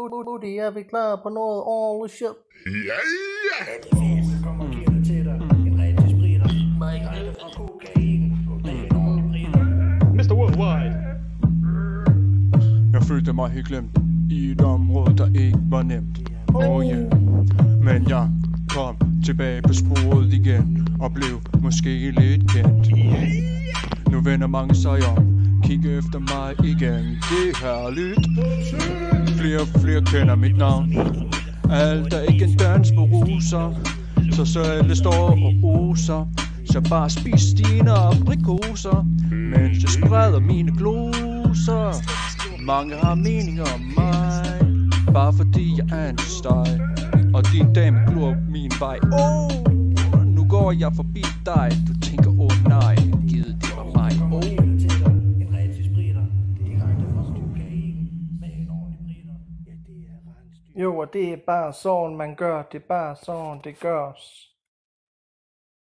Buddy, er vi klar på noget ordentligt shit? Ja. Kommer og giver det til dig. En rigtig spritter. Direkte fra kokain. Det er en ordentlig Mr. Worldwide. Jeg følte mig helt glemt i et område, der ikke var nemt. Oh yeah. Men jeg kom tilbage på sporet igen og blev måske lidt kendt. Nu vender mange sig om, kigger efter mig igen. Det er herligt. Flere og flere kender mit navn. Alt er ikke en dans på ruser, så alle står og oser. Så bare spis dine aprikoser, mens jeg spreder mine gloser. Mange har meninger om mig, bare fordi jeg er en steg. Og din dame glor min vej. Nu går jeg forbi dig. Du tænker, nej, givet det var mig. En rigtig spritter. Direkte fra kokain. Med en ordentlig britter. Ja, det er rensdyr. Jo, og det er bare sådan, man gør. Det er bare sådan, det gørs.